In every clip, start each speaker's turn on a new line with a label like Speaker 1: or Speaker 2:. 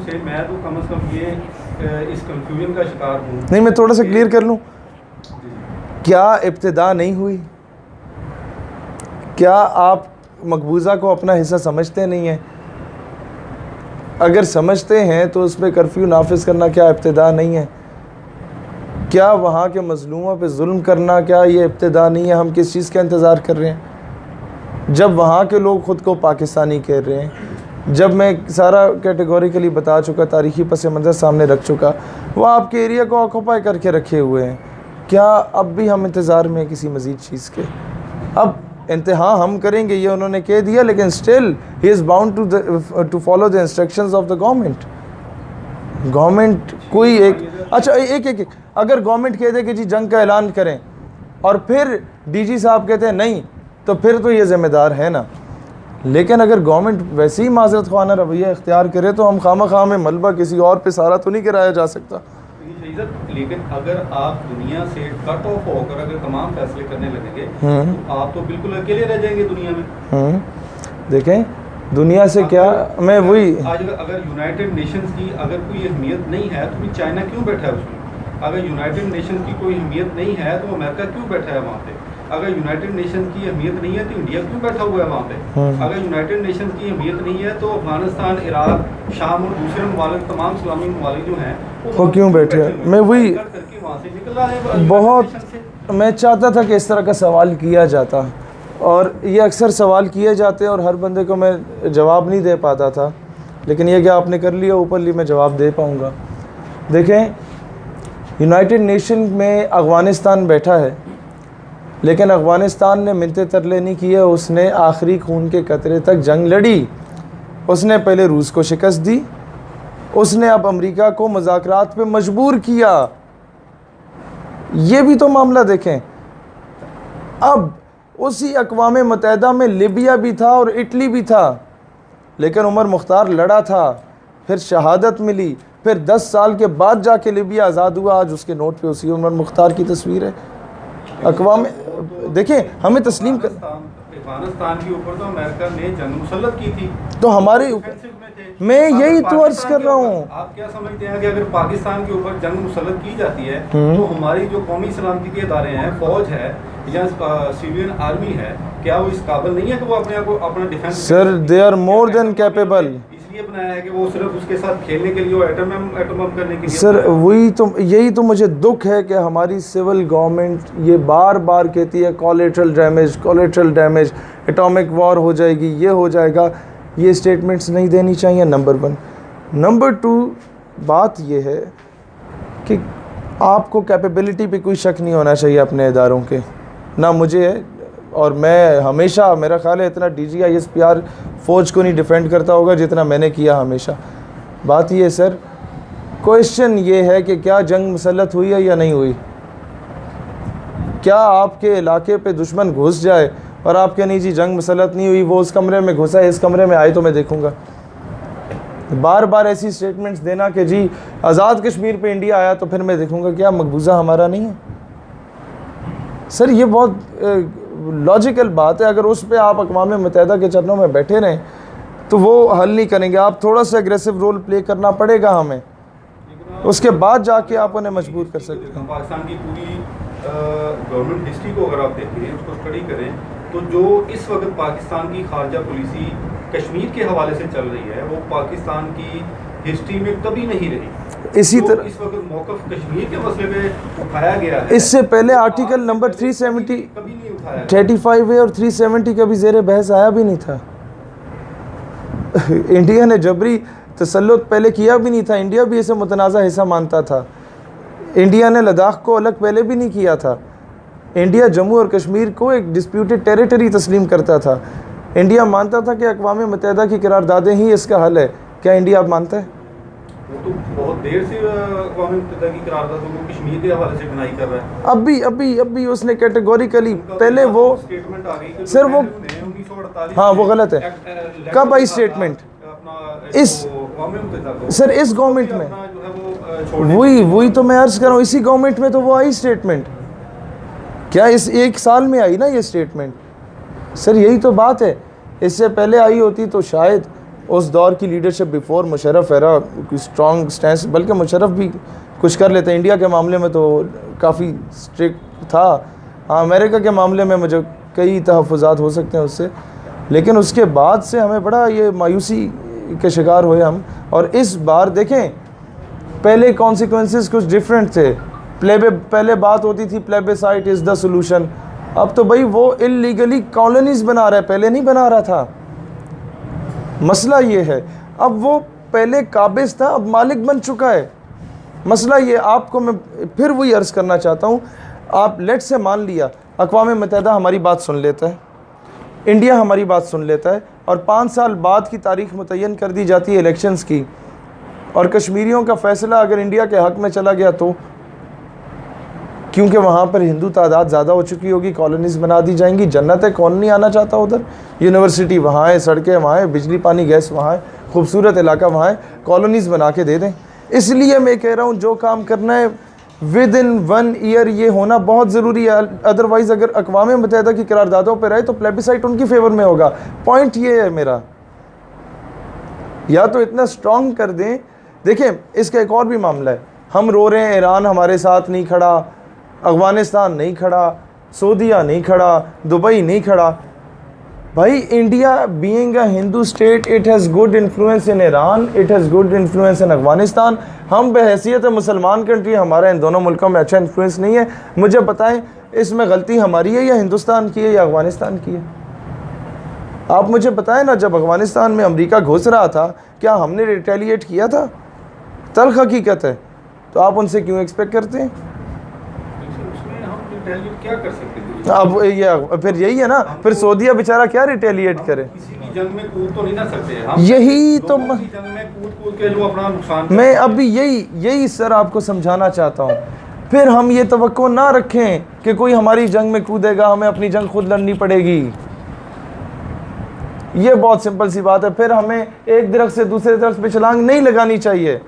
Speaker 1: से मैं तो कम से कम ये इस कंफ्यूजन का शिकार हूँ।
Speaker 2: नहीं, मैं थोड़ा सा क्लियर कर लूँ, क्या इब्तिदा नहीं हुई? क्या आप मकबूजा को अपना हिस्सा समझते नहीं हैं? अगर समझते हैं तो उस पर कर्फ्यू नाफिज करना क्या इब्तिदा नहीं है? क्या वहाँ के मजलूमों पे जुल्म करना क्या ये इब्तिदा नहीं है? हम किस चीज़ का इंतज़ार कर रहे हैं जब वहाँ के लोग ख़ुद को पाकिस्तानी कह रहे हैं? जब मैं सारा कैटेगोरिकली बता चुका, तारीख़ी पस मंज़र सामने रख चुका, वो आपके एरिया को ऑक्यूपाई करके रखे हुए हैं। क्या अब भी हम इंतज़ार में हैं किसी मज़ीद चीज़ के? अब इंतहा हम करेंगे ये उन्होंने कह दिया, लेकिन still he is bound to follow the instructions of the government. Government कोई एक अच्छा एक अगर गवर्नमेंट कह दे कि जी जंग का ऐलान करें और फिर डीजी साहब कहते हैं नहीं, तो फिर तो ये ज़िम्मेदार है ना। लेकिन अगर गवर्नमेंट वैसे ही माजरत ख़वाना रवैया इख्तियार करे तो हम खामा में मलबा किसी और पे सारा तो नहीं गिराया जा सकता।
Speaker 1: लेकिन अगर आप दुनिया से कट ऑफ होकर अगर तमाम फैसले करने लगेंगे तो आप तो बिल्कुल अकेले रह जाएंगे दुनिया में।
Speaker 2: देखें दुनिया से क्या, मैं वही
Speaker 1: आज अगर यूनाइटेड नेशंस की अगर कोई अहमियत नहीं है तो फिर चाइना क्यों बैठा है उसमें? अगर यूनाइटेड नेशंस की कोई अहमियत नहीं है तो अमेरिका क्यों बैठा है वहाँ पे? अगर यूनाइटेड नेशंस की अहमियत नहीं है तो इंडिया क्यों बैठा हुआ है वहाँ पे? अगर यूनाइटेड नेशंस की अहमियत नहीं है तो अफगानिस्तान, इराक, शाम और दूसरे ममालिक, तमाम इस्लामी ममालिक जो हैं
Speaker 2: वो क्यों बैठे हैं? मैं वही बहुत मैं चाहता था कि इस तरह का सवाल किया जाता, और ये अक्सर सवाल किए जाते और हर बंदे को मैं जवाब नहीं दे पाता था, लेकिन ये क्या आपने कर लिया ऊपरली मैं जवाब दे पाऊँगा। देखें यूनाइटेड नेशन में अफ़गानिस्तान बैठा है, लेकिन अफ़गानिस्तान ने मिन्नतें तरले नहीं किए, उसने आखिरी खून के कतरे तक जंग लड़ी। उसने पहले रूस को शिकस्त दी, उसने अब अमेरिका को मुज़ाकरात पे मजबूर किया। ये भी तो मामला देखें। अब उसी अक़वाम मुत्तहिदा में लिबिया भी था और इटली भी था, लेकिन उमर मुख्तार लड़ा था, फिर शहादत मिली, फिर 10 साल के बाद जाके लिबिया आज़ाद हुआ। आज उसके नोट पे उसी उमर मुख्तार की तस्वीर है। अक़वाम देखें हमें तस्लीम कर,
Speaker 1: अफगानिस्तान के ऊपर तो अमेरिका ने जंग मुसल्लत की थी,
Speaker 2: तो हमारे मैं यही तो अर्ज कर रहा हूँ।
Speaker 1: आप क्या समझते हैं कि अगर पाकिस्तान के ऊपर जंग मुसल्लत की जाती है तो हमारी जो कौमी सलामती के इदारे हैं, फौज है या सिविलियन आर्मी है, क्या वो इस काबिल नहीं है कि वो अपने आप को अपना defence?
Speaker 2: Sir they are more than capable.
Speaker 1: इसलिए बनाया है कि वो सिर्फ उसके साथ खेलने के लिए और एटम बम करने के लिए।
Speaker 2: सर वही तो, यही तो मुझे दुख है कि हमारी सिविल गवर्नमेंट ये बार बार कहती है कोलेटरल डैमेज, एटॉमिक वॉर हो जाएगी, ये हो जाएगा। ये स्टेटमेंट्स नहीं देनी चाहिए, नंबर 1। नंबर 2 बात ये है कि आपको कैपेबिलिटी पे कोई शक नहीं होना चाहिए अपने इदारों के, ना मुझे है। और मैं हमेशा, मेरा ख्याल है इतना DG ISPR फ़ौज को नहीं डिफेंड करता होगा जितना मैंने किया हमेशा। बात ये सर, क्वेश्चन ये है कि क्या जंग मुसल्लत हुई है या नहीं हुई? क्या आपके इलाके पे दुश्मन घुस जाए और आप क्या नहीं जी जंग मुसल्लत नहीं हुई, वो उस कमरे में घुसा है, इस कमरे में आए तो मैं देखूंगा? बार बार ऐसी स्टेटमेंट्स देना कि जी आज़ाद कश्मीर पे इंडिया आया तो फिर मैं देखूंगा, क्या मकबूजा हमारा नहीं है? सर ये बहुत लॉजिकल बात है। अगर उस पर आप अक़वाम मुत्तहिदा के चरणों में बैठे रहें तो वो हल नहीं करेंगे। आप थोड़ा सा एग्रेसिव रोल प्ले करना पड़ेगा हमें, उसके बाद जाके आप उन्हें मजबूर कर सकते हैं।
Speaker 1: पाकिस्तान की पूरी गवर्नमेंट हिस्ट्री को अगर आप देखें, उसको स्टडी करें, तो जो इस वक्त पाकिस्तान की खारजा पॉलिसी कश्मीर के हवाले से चल रही है, वो पाकिस्तान की हिस्ट्री में कभी नहीं रही।
Speaker 2: इसी तरह
Speaker 1: इस वक्त मौक़िफ़ कश्मीर के मसले पे उठाया गया है,
Speaker 2: इससे पहले आर्टिकल नंबर 370
Speaker 1: कभी नहीं उठाया।
Speaker 2: 35A और 370 कभी ज़ेर बहस आया भी नहीं था। इंडिया ने जबरी तसल्लुत पहले किया भी नहीं था, इंडिया भी इसे मुतनाज़ा हिस्सा मानता था। इंडिया ने लद्दाख को अलग पहले भी नहीं किया था। इंडिया जम्मू और कश्मीर को एक डिस्प्यूटेड टेरिटरी तस्लीम करता था। इंडिया मानता था कि अक़वाम मुत्तहिदा की करारदादें ही इसका हल है। क्या इंडिया अब मानता है?
Speaker 1: वो तो बहुत देर से अक़वाम मुत्तहिदा की करारदादों को कश्मीर के हवाले से डिनाई कर रहा है।
Speaker 2: अभी उसने कैटेगोरिकली पहले वो
Speaker 1: स्टेटमेंट आ गई
Speaker 2: सर वो
Speaker 1: 1948
Speaker 2: हाँ वो गलत है। कब आई स्टेटमेंट? इस सर इस गवर्नमेंट में, वही तो मैं अर्ज कर रहा हूँ, इसी गवर्नमेंट में तो वो आई स्टेटमेंट। क्या इस 1 साल में आई ना ये स्टेटमेंट? सर यही तो बात है। इससे पहले आई होती तो शायद उस दौर की leadership before Musharraf era strong stand, बल्कि मुशर्रफ भी कुछ कर लेते। इंडिया के मामले में तो काफ़ी स्ट्रिक्ट था। हाँ, अमेरिका के मामले में मुझे कई तहफ़्फ़ुज़ात हो सकते हैं उससे, लेकिन उसके बाद से हमें बड़ा ये मायूसी के शिकार हुए हम। और इस बार देखें, पहले कॉन्सिक्वेंसेस कुछ डिफरेंट थे। पहले बात होती थी प्लेबिसाइट इज़ द सोल्यूशन, अब तो भाई वो इलीगली कॉलोनीज़ बना रहा है, पहले नहीं बना रहा था। मसला ये है, अब वो पहले काबिज़ था, अब मालिक बन चुका है। मसला ये, आपको मैं फिर वही अर्ज़ करना चाहता हूँ, आप लेट से मान लिया अक़वाम मुत्तहिदा हमारी बात सुन लेता है, इंडिया हमारी बात सुन लेता है, और 5 साल बाद की तारीख़ मुतय्यन कर दी जाती है इलेक्शंस की, और कश्मीरियों का फ़ैसला अगर इंडिया के हक़ में चला गया तो, क्योंकि वहाँ पर हिंदू तादाद ज़्यादा हो चुकी होगी, कॉलोनीज़ बना दी जाएंगी। जन्नत है, कौन नहीं आना चाहता उधर? यूनिवर्सिटी वहाँ है, सड़कें वहाँ है, बिजली पानी गैस वहाँ है, खूबसूरत इलाका वहाँ है, कॉलोनीज़ बना के दे दें। इसलिए मैं कह रहा हूँ जो काम करना है विद इन 1 ईयर ये होना बहुत ज़रूरी है। अदरवाइज़ अगर अक़वाम मुत्तहिदा की करारदादों पर रहे तो प्लेबिसाइट उनकी फेवर में होगा। पॉइंट ये है मेरा, या तो इतना स्ट्रॉन्ग कर दें। देखें, इसका एक और भी मामला है, हम रो रहे हैं ईरान हमारे साथ नहीं खड़ा, अफ़गानिस्तान नहीं खड़ा, सऊदीया नहीं खड़ा, दुबई नहीं खड़ा। भाई, India being a Hindu state, it has good influence in Iran, it has good influence इन अफ़गानिस्तान। हम बहैसियत मुसलमान कंट्री, हमारा इन दोनों मुल्कों में अच्छा इन्फ्लुएंस नहीं है। मुझे बताएं, इसमें गलती हमारी है या हिंदुस्तान की है या अफ़गानिस्तान की है? आप मुझे बताएं ना, जब अफ़गानिस्तान में अमेरिका घुस रहा था, क्या हमने रिटेलिएट किया था? तल्ख़ हकीकत है, तो आप उनसे क्यों एक्सपेक्ट करते हैं?
Speaker 1: क्या कर सकते हैं?
Speaker 2: अब ये फिर यही है ना, फिर सऊदीया बेचारा क्या रिटेलिएट करे?
Speaker 1: किसी की जंग में कूद तो नहीं ना सकते हम,
Speaker 2: यही तो
Speaker 1: लोगों की जंग में कूद के जो अपना नुकसान
Speaker 2: मैं अभी यही सर आपको समझाना चाहता हूँ। फिर हम ये तवक्को ना रखें कि कोई हमारी जंग में कूदेगा, हमें अपनी जंग खुद लड़नी पड़ेगी। ये बहुत सिंपल सी बात है। फिर हमें एक दरख्त से दूसरे दरख्त पे छलांग नहीं लगानी चाहिए।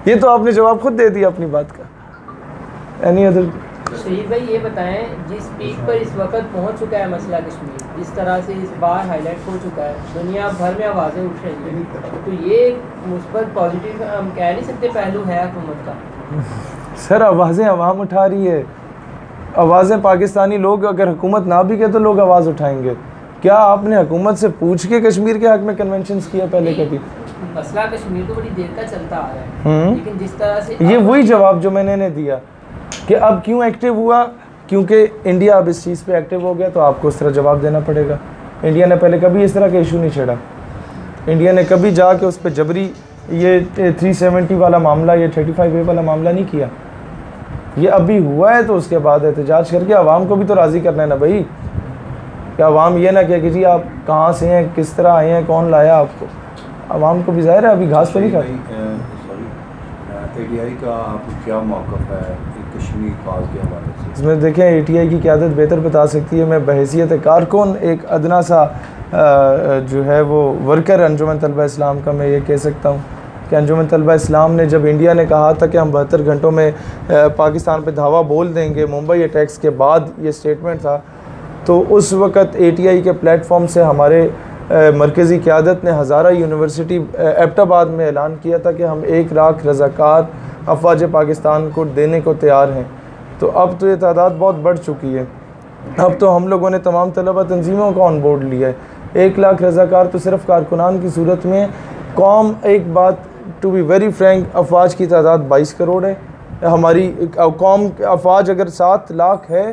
Speaker 2: ये तो आपने जवाब खुद दे दिया अपनी बात का। Any other?
Speaker 3: शहीद भाई ये बताएं, जिस पीक पर इस वक्त पहुंच चुका है मसला कश्मीर, जिस तरह से इस बार हाईलाइट हो चुका है, दुनिया भर में आवाज़ें उठ रही हैं, तो ये मुस्बत पॉजिटिव हम कह नहीं सकते पहलू है हुकूमत का?
Speaker 2: सर, आवाज़ें अवाम उठा रही है, आवाज़ें पाकिस्तानी लोग, अगर हुकूमत ना भी कहे तो लोग आवाज़ उठाएंगे। क्या आपने हुकूमत से पूछ के कश्मीर के हक़ में कन्वेंशंस किया पहले कभी?
Speaker 3: मसला कश्मीर तो बड़ी देर का चलता आ रहा है, लेकिन जिस तरह से
Speaker 2: ये वही जवाब जो मैंने दिया कि अब क्यों एक्टिव हुआ, क्योंकि इंडिया अब इस चीज़ पे एक्टिव हो गया, तो आपको उस तरह जवाब देना पड़ेगा। इंडिया ने पहले कभी इस तरह का इशू नहीं छेड़ा। इंडिया ने कभी जाके उस पर जबरी ये 370 वाला मामला, ये 35A वाला मामला नहीं किया। ये अभी हुआ है तो उसके बाद एहतजाज करके आवाम को भी तो राज़ी करना है ना भाई। कि आवाम ये ना कहे कि जी आप कहाँ से हैं, किस तरह आए हैं, कौन लाया आपको। आवाम को भी ज़ाहिर है अभी घास तो नहीं खाती।
Speaker 4: ATI का आपको क्या मौक़िफ़ है कश्मीर कॉज के हवाले से?
Speaker 2: इसमें देखें, ATI की क़यादत बेहतर बता सकती है। मैं बहैसियत कारकुन, एक अदना सा जो है वो वर्कर अंजुमन तलबा इस्लाम का, मैं ये कह सकता हूँ कि अंजुमन तलबा इस्लाम ने, जब इंडिया ने कहा था कि हम 72 घंटों में पाकिस्तान पे धावा बोल देंगे, मुंबई अटैक्स के बाद ये स्टेटमेंट था, तो उस वक़्त ATI के प्लेटफॉर्म से हमारे मरकज़ी क़यादत ने हज़ारा यूनिवर्सिटी एबटाबाद में ऐलान किया था कि हम 1 लाख रज़ाकार अफ़वाज पाकिस्तान को देने को तैयार हैं। तो अब तो ये तादाद बहुत बढ़ चुकी है। अब तो हम लोगों ने तमाम तलबा तंजीमों को ऑन बोर्ड लिया है। 1 लाख रज़ाकार तो सिर्फ़ कारकुनान की सूरत में। कौम, एक बात टू बी वेरी फ्रैंक, अफ़वाज की तादाद 22 करोड़ है। हमारी कौम अफ़वाज अगर 7 लाख है,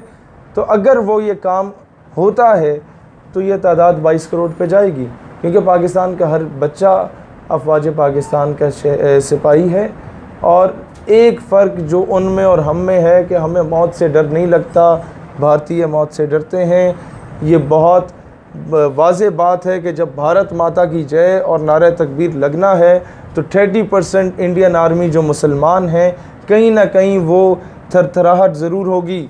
Speaker 2: तो अगर वो ये काम होता है तो ये तादाद 22 करोड़ पे जाएगी, क्योंकि पाकिस्तान का हर बच्चा अफ़वाज पाकिस्तान का सिपाही है। और एक फ़र्क जो उनमें और हम में है कि हमें मौत से डर नहीं लगता, भारतीय मौत से डरते हैं। ये बहुत वाज़ेह बात है कि जब भारत माता की जय और नारे तकबीर लगना है तो 30% इंडियन आर्मी जो मुसलमान हैं, कहीं ना कहीं वो थरथराहट ज़रूर होगी,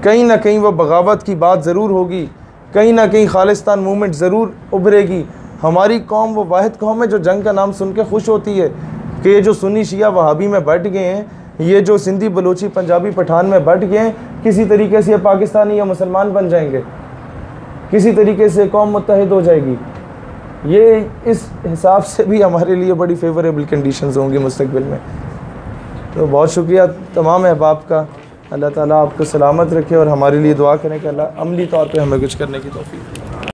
Speaker 2: कहीं ना कहीं वो बगावत की बात ज़रूर होगी, कहीं ना कहीं खालिस्तान मूवमेंट ज़रूर उभरेगी। हमारी कौम वो वाहिद कौम है जो जंग का नाम सुन के खुश होती है कि ये जो सुन्नी शिया वहाबी में बट गए हैं, ये जो सिंधी बलोची पंजाबी पठान में बट गए हैं, किसी तरीके से ये पाकिस्तानी या मुसलमान बन जाएंगे, किसी तरीके से कौम मुत्तहिद हो जाएगी। ये इस हिसाब से भी हमारे लिए बड़ी फेवरेबल कंडीशंस होंगी मुस्तकबिल में। तो बहुत शुक्रिया तमाम अहबाब का। अल्लाह ताला आपको सलामत रखे और हमारे लिए दुआ करें कि अल्लाह अमली तौर पे हमें कुछ करने की तौफीक दे।